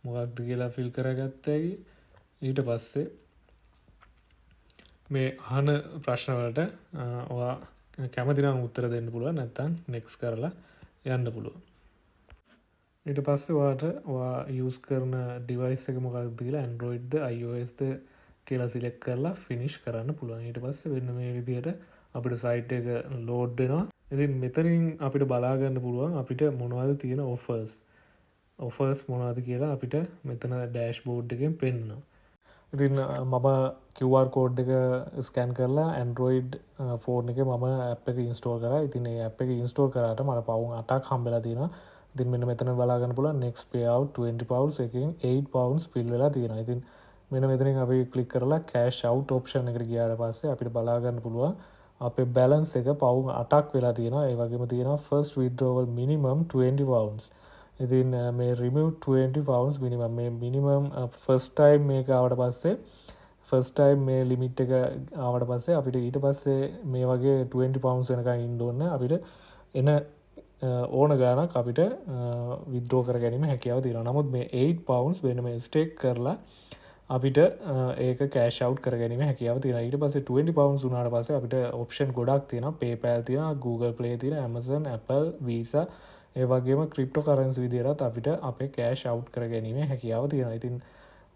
මොකක්ද කියලා ෆිල් කරගත්තයි. ඊට පස්සේ මේ අහන ප්‍රශ්න වලට ඔයා කැමති නම් උත්තර දෙන්න පුළුවන්. නැත්නම් next කරලා යන්න පුළුවන්. ඊට පස්සේ ඔයා use කරන device එක මොකක්ද කියලා Android ද iOS ද කියලා select කරලා finish කරන්න පුළුවන්. ඊට පස්සේ වෙන මේ විදිහට අපිට site එක load වෙනවා. ඉතින් මෙතනින් අපිට බලා ගන්න පුළුවන් අපිට මොනවද තියෙන offers මොනවද කියලා අපිට මෙතන dashboard එකෙන් පෙන්නනවා. ඉතින් මම QR code එක ස්කෑන් කරලා Android ෆෝන් එකේ මම app එක install කරා. ඉතින් මේ app එක install කරාට මට පවුම් 8ක් හම්බෙලා තියෙනවා. ඉතින් මෙන්න මෙතන බලා ගන්න පුළුවන් next payout 20 pounds එකෙන් 8 pounds fill වෙලා තියෙනවා. ඉතින් මෙන්න මෙතනින් අපි click කරලා cash out option එකට ගියාට පස්සේ අපිට බලා ගන්න පුළුවන් අපේ balance එක පවුම් 8ක් වෙලා තියෙනවා. ඒ වගේම තියෙනවා first withdrawal minimum 20 pounds. ඉතින් මේ remove 20 pounds minimum මේ minimum first time මේක ආවට පස්සේ first time මේ limit එක ආවට පස්සේ අපිට ඊට පස්සේ මේ වගේ 20 pounds වෙනකන් ඉන්න ඕනේ. අපිට එන ඕන ගානක් අපිට withdraw කර ගැනීම හැකියාව තියෙනවා. නමුත් මේ 8 pounds වෙන මේ stake කරලා අපිට ඒක cash out කර ගැනීම හැකියාව තියෙනවා. ඊට පස්සේ 20 pounds උනාට පස්සේ අපිට option ගොඩක් තියෙනවා. PayPal තියෙනවා, Google Play තියෙනවා, Amazon, Apple, Visa ඒ වගේම cryptocurrency විදිහට අපිට අපේ cash out කර ගැනීම හැකියාව තියෙනවා. ඉතින්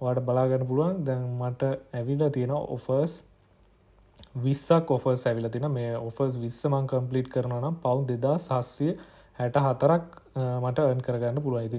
ඔයාලට බලා ගන්න පුළුවන් දැන් මට ඇවිල්ලා තියෙන offers 20ක් offers ඇවිල්ලා තියෙනවා. මේ offers 20 මම complete කරනවා නම් pound 2764ක් මට earn කරගන්න පුළුවන්. ඉතින්